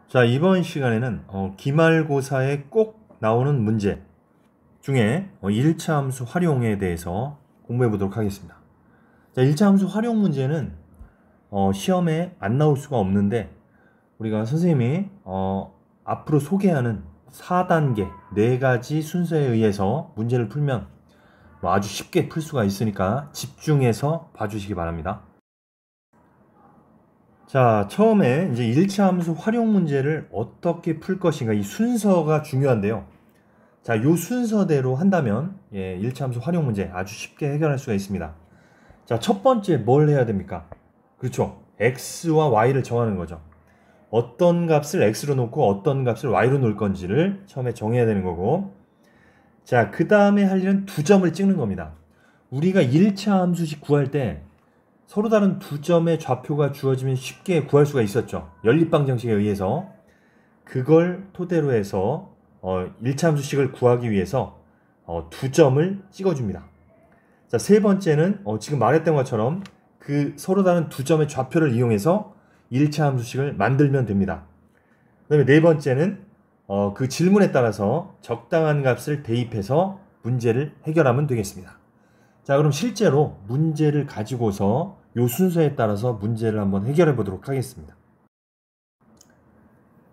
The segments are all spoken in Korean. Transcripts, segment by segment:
자, 이번 시간에는 기말고사에 꼭 나오는 문제 중에 1차 함수 활용에 대해서 공부해 보도록 하겠습니다. 자, 1차 함수 활용 문제는 시험에 안 나올 수가 없는데 우리가 선생님이 앞으로 소개하는 4단계 4가지 순서에 의해서 문제를 풀면 아주 쉽게 풀 수가 있으니까 집중해서 봐주시기 바랍니다. 자, 처음에 이제 1차 함수 활용 문제를 어떻게 풀 것인가, 이 순서가 중요한데요. 자, 요 순서대로 한다면 1차 함수 활용 문제 아주 쉽게 해결할 수가 있습니다. 자, 첫 번째 뭘 해야 됩니까? 그렇죠. x와 y를 정하는 거죠. 어떤 값을 x로 놓고 어떤 값을 y로 놓을 건지를 처음에 정해야 되는 거고, 자, 그 다음에 할 일은 두 점을 찍는 겁니다. 우리가 1차 함수식 구할 때 서로 다른 두 점의 좌표가 주어지면 쉽게 구할 수가 있었죠. 연립방정식에 의해서. 그걸 토대로 해서 1차 함수식을 구하기 위해서 두 점을 찍어줍니다. 자, 세 번째는 지금 말했던 것처럼 그 서로 다른 두 점의 좌표를 이용해서 1차 함수식을 만들면 됩니다. 그 다음에 네 번째는 그 질문에 따라서 적당한 값을 대입해서 문제를 해결하면 되겠습니다. 자, 그럼 실제로 문제를 가지고서 이 순서에 따라서 문제를 한번 해결해 보도록 하겠습니다.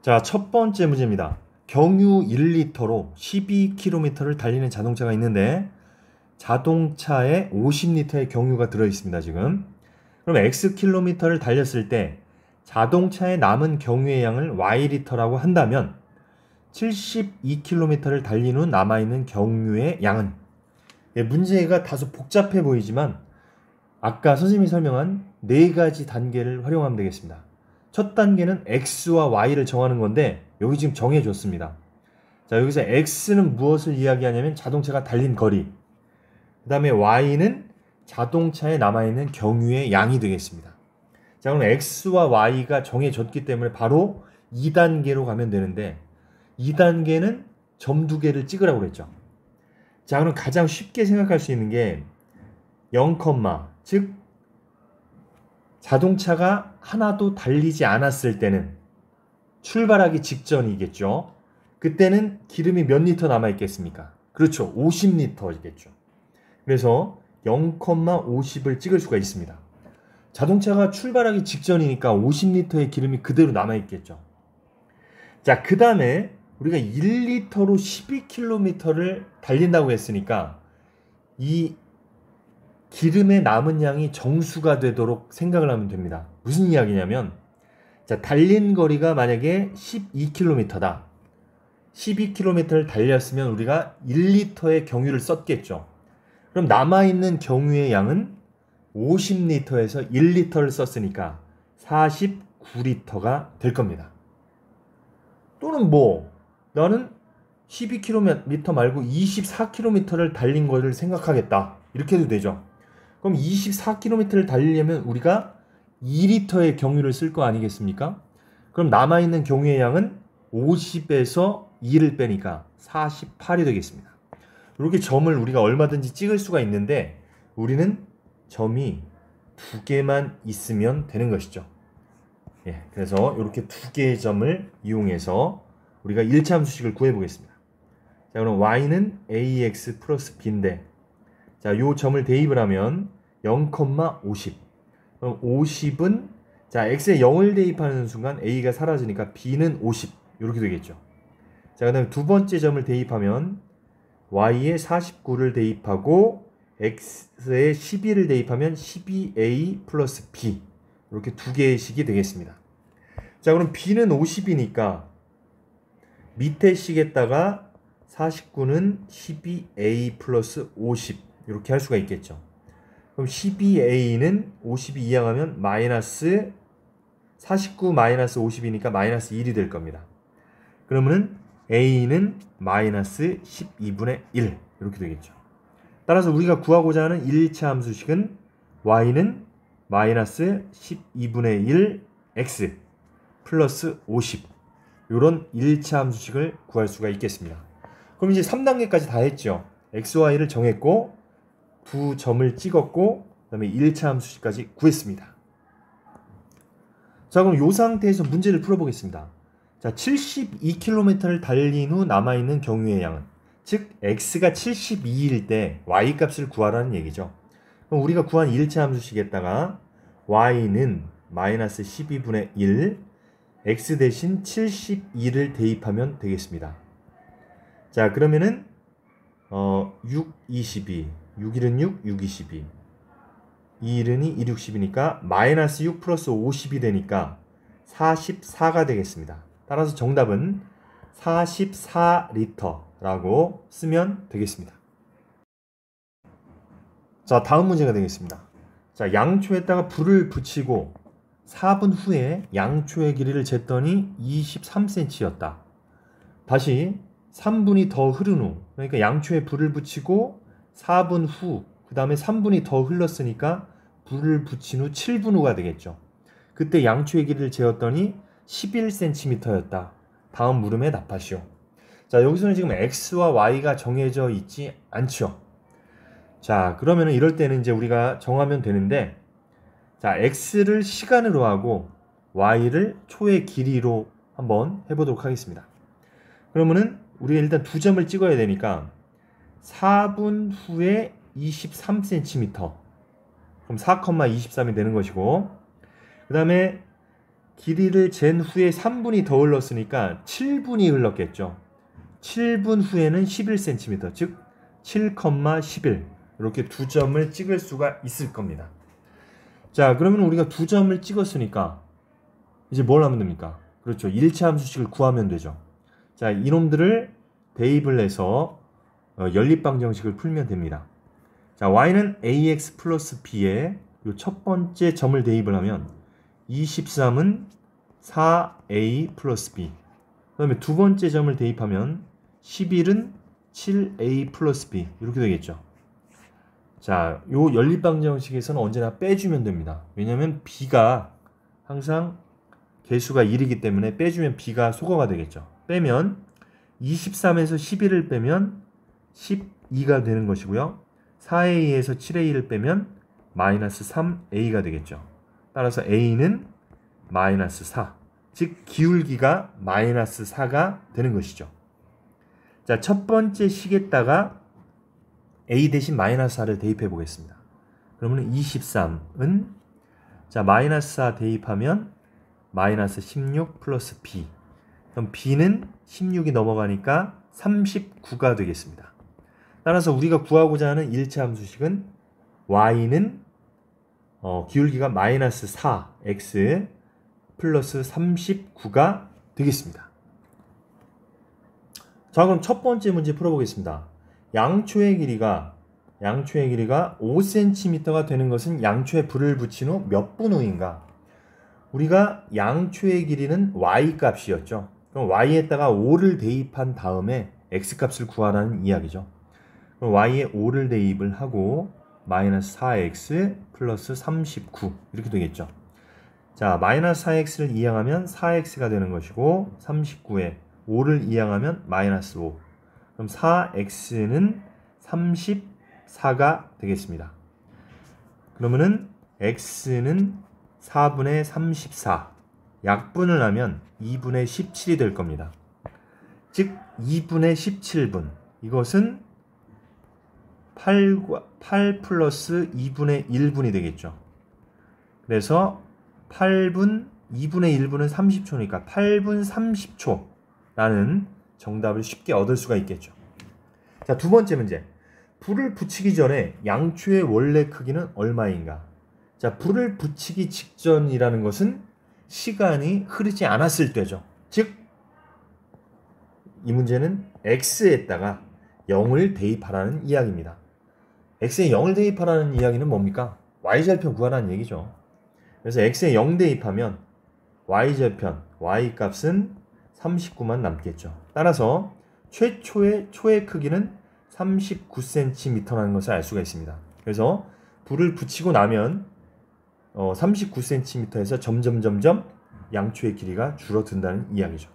자, 첫 번째 문제입니다. 경유 1리터로 12km를 달리는 자동차가 있는데 자동차에 50리터의 경유가 들어있습니다. 지금. 그럼 X킬로미터를 달렸을 때 자동차에 남은 경유의 양을 Y리터라고 한다면 72km를 달린 후 남아있는 경유의 양은, 문제가 다소 복잡해 보이지만 아까 선생님이 설명한 4가지 단계를 활용하면 되겠습니다. 첫 단계는 x와 y를 정하는 건데 여기 지금 정해줬습니다. 자, 여기서 x는 무엇을 이야기하냐면 자동차가 달린 거리, 그 다음에 y는 자동차에 남아있는 경유의 양이 되겠습니다. 자, 그럼 x와 y가 정해졌기 때문에 바로 2단계로 가면 되는데 2단계는 점 2개를 찍으라고 그랬죠. 자, 그럼 가장 쉽게 생각할 수 있는 게 0, 즉 자동차가 하나도 달리지 않았을 때는 출발하기 직전이겠죠. 그때는 기름이 몇 리터 남아있겠습니까? 그렇죠. 50리터겠죠. 그래서 0,50을 찍을 수가 있습니다. 자동차가 출발하기 직전이니까 50리터의 기름이 그대로 남아있겠죠. 자, 그 다음에 우리가 1리터로 12km를 달린다고 했으니까 이 기름의 남은 양이 정수가 되도록 생각을 하면 됩니다. 무슨 이야기냐면, 자, 달린 거리가 만약에 12km다. 12km를 달렸으면 우리가 1리터의 경유를 썼겠죠. 그럼 남아있는 경유의 양은 50리터에서 1리터를 썼으니까 49리터가 될 겁니다. 또는 나는 12km 말고 24km를 달린 거를 생각하겠다. 이렇게 해도 되죠. 그럼 24km를 달리려면 우리가 2리터의 경유를 쓸 거 아니겠습니까? 그럼 남아있는 경유의 양은 50에서 2를 빼니까 48이 되겠습니다. 이렇게 점을 우리가 얼마든지 찍을 수가 있는데 우리는 점이 2개만 있으면 되는 것이죠. 그래서 이렇게 2개의 점을 이용해서 우리가 1차 함수식을 구해보겠습니다. 자, 그럼 y는 ax 플러스 b인데, 자, 요 점을 대입을 하면 0,50. 그럼 50은, 자, x에 0을 대입하는 순간 a가 사라지니까 b는 50. 이렇게 되겠죠. 자, 그 다음에 두 번째 점을 대입하면 y에 49를 대입하고 x에 12를 대입하면 12a 플러스 b. 이렇게 2개의 식이 되겠습니다. 자, 그럼 b는 50이니까 밑에 식에다가 49는 12a 플러스 50 이렇게 할 수가 있겠죠. 그럼 12a는 50이 이항하면 마이너스 49 마이너스 50이니까 마이너스 1이 될 겁니다. 그러면은 a는 마이너스 12분의 1 이렇게 되겠죠. 따라서 우리가 구하고자 하는 1차 함수식은 y는 마이너스 12분의 1 x 플러스 50, 이런 1차 함수식을 구할 수가 있겠습니다. 그럼 이제 3단계까지 다 했죠. xy를 정했고 두 점을 찍었고 그 다음에 1차 함수식까지 구했습니다. 자, 그럼 이 상태에서 문제를 풀어보겠습니다. 자, 72km를 달린 후 남아있는 경유의 양은, 즉 x가 72일 때 y 값을 구하라는 얘기죠. 그럼 우리가 구한 1차 함수식에다가 y는 마이너스 12분의 1, x 대신 72를 대입하면 되겠습니다. 자, 그러면은 6, 22, 6일은 6, 6, 22, 2일은 2, 2, 60이니까 마이너스 6 플러스 50이 되니까 44가 되겠습니다. 따라서 정답은 44리터라고 쓰면 되겠습니다. 자, 다음 문제가 되겠습니다. 자, 양초에다가 불을 붙이고 4분 후에 양초의 길이를 쟀더니 23cm였다. 다시 3분이 더 흐른 후, 그러니까 양초에 불을 붙이고 4분 후, 그 다음에 3분이 더 흘렀으니까 불을 붙인 후 7분 후가 되겠죠. 그때 양초의 길이를 재었더니 11cm였다. 다음 물음에 답하시오. 자, 여기서는 지금 x와 y가 정해져 있지 않죠. 자, 그러면은 이럴 때는 이제 우리가 정하면 되는데, 자, x를 시간으로 하고 y를 초의 길이로 한번 해보도록 하겠습니다. 그러면은 우리가 일단 두 점을 찍어야 되니까 4분 후에 23cm, 그럼 4,23이 되는 것이고, 그 다음에 길이를 잰 후에 3분이 더 흘렀으니까 7분이 흘렀겠죠. 7분 후에는 11cm, 즉 7,11, 이렇게 두 점을 찍을 수가 있을 겁니다. 자, 그러면 우리가 두 점을 찍었으니까 이제 뭘 하면 됩니까? 그렇죠, 1차 함수식을 구하면 되죠. 자, 이놈들을 대입을 해서 연립방정식을 풀면 됩니다. 자, y는 ax 플러스 b에 이 첫 번째 점을 대입을 하면 23은 4a 플러스 b, 그 다음에 두 번째 점을 대입하면 11은 7a 플러스 b, 이렇게 되겠죠. 자, 요 연립방정식에서는 언제나 빼주면 됩니다. 왜냐면 b가 항상 개수가 1이기 때문에 빼주면 b가 소거가 되겠죠. 빼면 23에서 11을 빼면 12가 되는 것이고요. 4a에서 7a를 빼면 마이너스 3a가 되겠죠. 따라서 a는 마이너스 4, 즉 기울기가 마이너스 4가 되는 것이죠. 자, 첫 번째 식에다가 a 대신 마이너스 4를 대입해 보겠습니다. 그러면 23은, 자, 마이너스 4 대입하면 마이너스 16 플러스 b, 그럼 b는 16이 넘어가니까 39가 되겠습니다. 따라서 우리가 구하고자 하는 1차 함수식은 y는 기울기가 마이너스 4x 플러스 39가 되겠습니다. 자, 그럼 첫 번째 문제 풀어보겠습니다. 양초의 길이가 5cm가 되는 것은 양초에 불을 붙인 후 몇 분 후인가? 우리가 양초의 길이는 y 값이었죠. 그럼 y에다가 5를 대입한 다음에 x 값을 구하라는 이야기죠. 그럼 y에 5를 대입을 하고 마이너스 4x 플러스 39, 이렇게 되겠죠. 자, 마이너스 4x를 이항하면 4x가 되는 것이고 39에 5를 이항하면 마이너스 5, 그럼 4x는 34가 되겠습니다. 그러면은 x는 4분의 34, 약분을 하면 2분의 17이 될 겁니다. 즉 2분의 17분, 이것은 8 플러스 2분의 1분이 되겠죠. 그래서 8분 2분의 1분은 30초니까 8분 30초라는 정답을 쉽게 얻을 수가 있겠죠. 자, 두 번째 문제. 불을 붙이기 전에 양초의 원래 크기는 얼마인가? 자, 불을 붙이기 직전이라는 것은 시간이 흐르지 않았을 때죠. 즉, 이 문제는 x에다가 0을 대입하라는 이야기입니다. x에 0을 대입하라는 이야기는 뭡니까? y절편 구하라는 얘기죠. 그래서 x에 0 대입하면 y절편, y값은 39만 남겠죠. 따라서 최초의 초의 크기는 39cm라는 것을 알 수가 있습니다. 그래서 불을 붙이고 나면 39cm에서 점점 양초의 길이가 줄어든다는 이야기죠.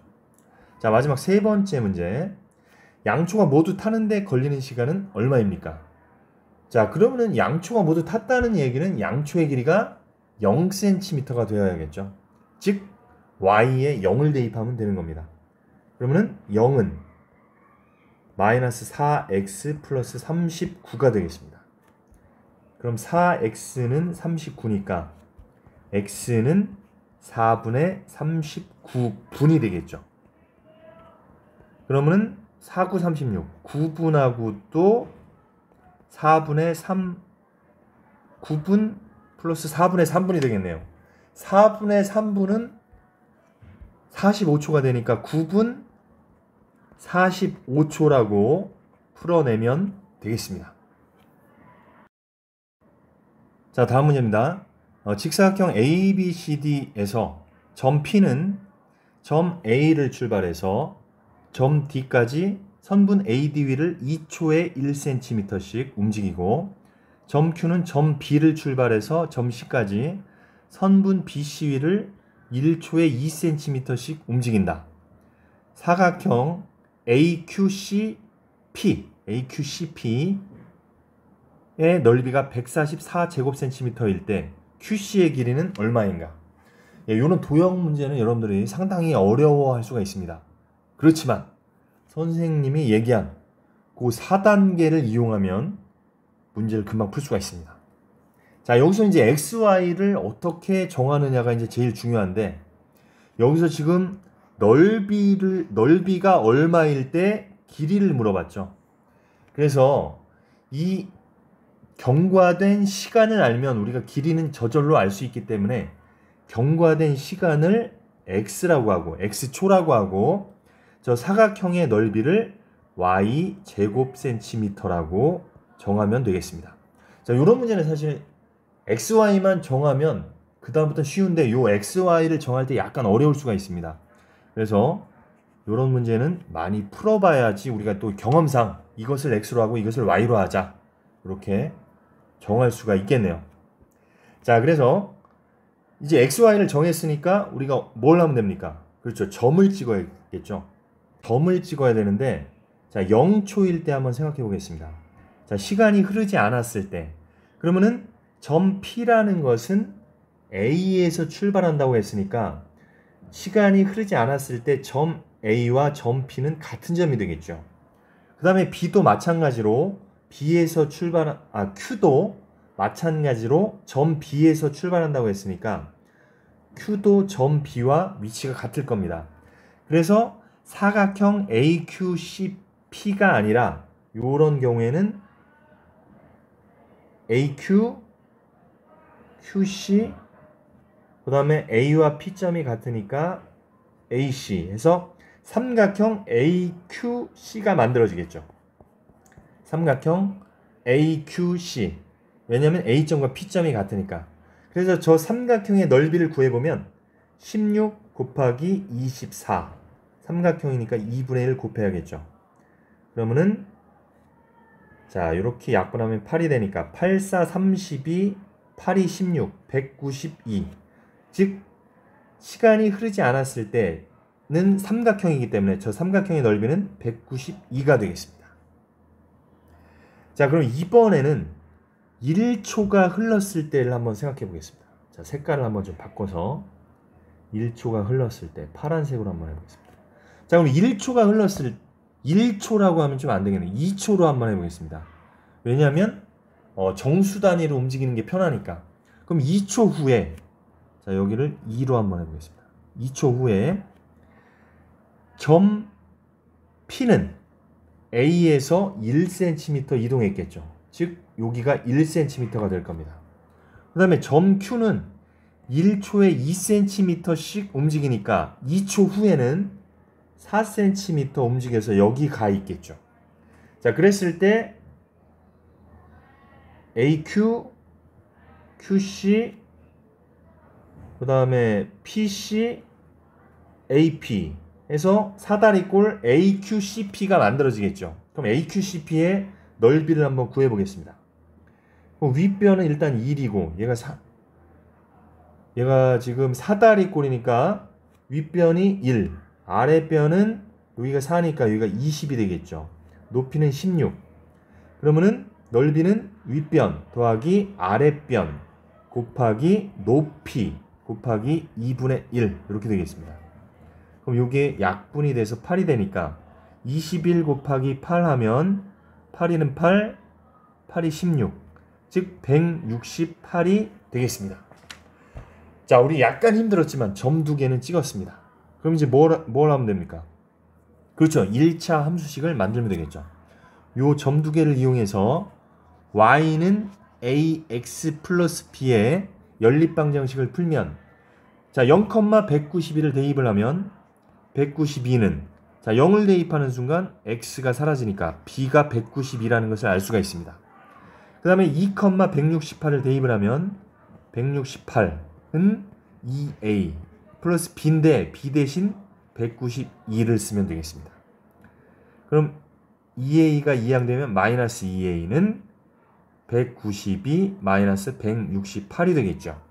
자, 마지막 세 번째 문제. 양초가 모두 타는데 걸리는 시간은 얼마입니까? 자, 그러면은 양초가 모두 탔다는 얘기는 양초의 길이가 0cm가 되어야겠죠. 즉 y에 0을 대입하면 되는 겁니다. 그러면은 0은 마이너스 4x 플러스 39가 되겠습니다. 그럼 4x는 39니까 x는 4분의 39분이 되겠죠. 그러면은 4, 9, 36 9분하고 또 4분의 3 9분 플러스 4분의 3분이 되겠네요. 4분의 3분은 45초가 되니까 9분 45초라고 풀어내면 되겠습니다. 자, 다음 문제입니다. 직사각형 ABCD에서 점 P는 점 A를 출발해서 점 D까지 선분 AD 위를 2초에 1cm씩 움직이고 점 Q는 점 B를 출발해서 점 C까지 선분 BC 위를 1초에 2cm씩 움직인다. 사각형 AQCP의 넓이가 144제곱cm일 때 QC의 길이는 얼마인가? 이런 도형 문제는 여러분들이 상당히 어려워할 수가 있습니다. 그렇지만 선생님이 얘기한 그 4단계를 이용하면 문제를 금방 풀 수가 있습니다. 자, 여기서 이제 XY를 어떻게 정하느냐가 이제 제일 중요한데, 여기서 지금 넓이가 얼마일 때 길이를 물어봤죠. 그래서 이 경과된 시간을 알면 우리가 길이는 저절로 알 수 있기 때문에 경과된 시간을 x라고 하고 x초라고 하고 저 사각형의 넓이를 y제곱cm라고 정하면 되겠습니다. 자, 이런 문제는 사실 xy만 정하면 그 다음부터 쉬운데 요 xy를 정할 때 약간 어려울 수가 있습니다. 그래서 이런 문제는 많이 풀어봐야지 우리가 또 경험상 이것을 x로 하고 이것을 y로 하자 이렇게 정할 수가 있겠네요. 자, 그래서 이제 xy를 정했으니까 우리가 뭘 하면 됩니까? 그렇죠, 점을 찍어야겠죠. 점을 찍어야 되는데, 자, 0초일 때 한번 생각해 보겠습니다. 자, 시간이 흐르지 않았을 때, 그러면은 점 P라는 것은 A에서 출발한다고 했으니까 시간이 흐르지 않았을 때 점 A와 점 P는 같은 점이 되겠죠. 그 다음에 B도 마찬가지로 Q도 마찬가지로 점 B에서 출발한다고 했으니까 Q도 점 B와 위치가 같을 겁니다. 그래서 사각형 AQCP가 아니라 이런 경우에는 AQ, QC, 그 다음에 A와 P점이 같으니까 AC 해서 삼각형 AQC가 만들어지겠죠. 삼각형 AQC. 왜냐하면 A점과 P점이 같으니까. 그래서 저 삼각형의 넓이를 구해보면 16 곱하기 24. 삼각형이니까 2분의 1 곱해야겠죠. 그러면은 자, 이렇게 약분하면 8이 되니까 8, 4, 32, 8이 16, 192. 즉 시간이 흐르지 않았을 때는 삼각형이기 때문에 저 삼각형의 넓이는 192가 되겠습니다. 자, 그럼 이번에는 1초가 흘렀을 때를 한번 생각해 보겠습니다. 자, 색깔을 한번 좀 바꿔서 1초가 흘렀을 때 파란색으로 한번 해보겠습니다. 자, 그럼 1초가 흘렀을 1초라고 하면 좀 안 되겠네요. 2초로 한번 해보겠습니다. 왜냐하면 정수 단위로 움직이는 게 편하니까. 그럼 2초 후에, 자, 여기를 2로 한번 해보겠습니다. 2초 후에 점 P는 A에서 1cm 이동했겠죠. 즉 여기가 1cm가 될 겁니다. 그 다음에 점 Q는 1초에 2cm씩 움직이니까 2초 후에는 4cm 움직여서 여기 가 있겠죠. 자, 그랬을 때 AQ, QC, 그 다음에 PC, AP 해서 사다리꼴 AQCP가 만들어지겠죠. 그럼 AQCP의 넓이를 한번 구해보겠습니다. 그럼 윗변은 일단 1이고 얘가 지금 사다리꼴이니까 윗변이 1, 아랫변은 여기가 4니까 여기가 20이 되겠죠. 높이는 16. 그러면은 넓이는 윗변 더하기 아랫변 곱하기 높이 곱하기 2분의 1 이렇게 되겠습니다. 그럼 이게 약분이 돼서 8이 되니까 21 곱하기 8 하면 8이는 8, 8이 16, 즉 168이 되겠습니다. 자, 우리 약간 힘들었지만 점 2개는 찍었습니다. 그럼 이제 뭘 하면 됩니까? 그렇죠. 1차 함수식을 만들면 되겠죠. 요 점 2개를 이용해서 y는 ax 플러스 b의 연립방정식을 풀면 자 0,192를 대입을 하면 192는 자 0을 대입하는 순간 x가 사라지니까 b가 192라는 것을 알 수가 있습니다. 그 다음에 2,168을 대입을 하면 168은 2a 플러스 b인데 b 대신 192를 쓰면 되겠습니다. 그럼 2a가 이항되면 마이너스 2a는 192 마이너스 168이 되겠죠.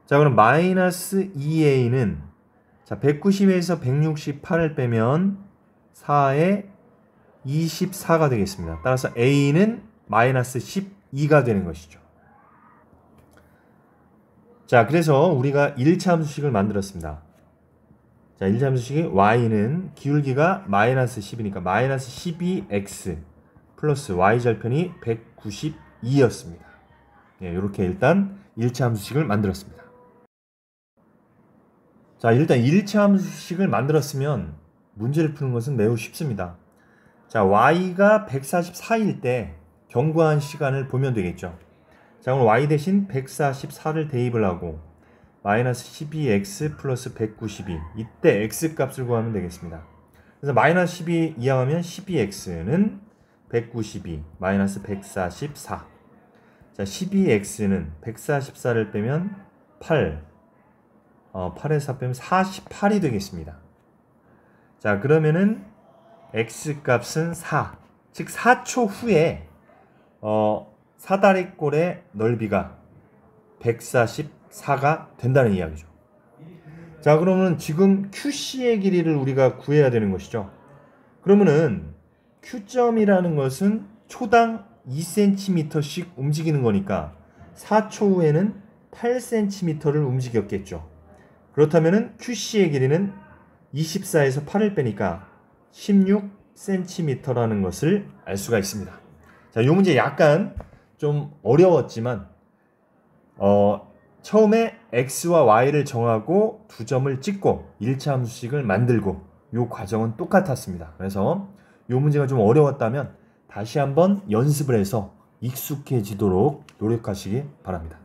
자, 그럼 마이너스 2a는 자 190에서 168을 빼면 4에 24가 되겠습니다. 따라서 a는 마이너스 12가 되는 것이죠. 자, 그래서 우리가 1차 함수식을 만들었습니다. 자, 1차 함수식이 y는 기울기가 마이너스 10이니까 마이너스 12x 플러스 y절편이 192였습니다. 예, 이렇게 일단 1차 함수식을 만들었습니다. 자, 일단 1차 함수식을 만들었으면 문제를 푸는 것은 매우 쉽습니다. 자, y가 144일 때 경과한 시간을 보면 되겠죠. 자, 그럼 y 대신 144를 대입을 하고 마이너스 12x 플러스 192 이때 x 값을 구하면 되겠습니다. 그래서 마이너스 12 이항하면 12x는 192 마이너스 144 자, 12x는 144를 빼면 8 8에서 4 빼면 48이 되겠습니다. 자, 그러면은 x 값은 4 즉 4초 후에 사다리꼴의 넓이가 144가 된다는 이야기죠. 자, 그러면 지금 QC의 길이를 우리가 구해야 되는 것이죠. 그러면은 Q점이라는 것은 초당 2cm씩 움직이는 거니까 4초 후에는 8cm를 움직였겠죠. 그렇다면은 QC의 길이는 24에서 8을 빼니까 16cm라는 것을 알 수가 있습니다. 자, 이 문제 약간 좀 어려웠지만 처음에 x와 y를 정하고 두 점을 찍고 1차 함수식을 만들고 이 과정은 똑같았습니다. 그래서 이 문제가 좀 어려웠다면 다시 한번 연습을 해서 익숙해지도록 노력하시기 바랍니다.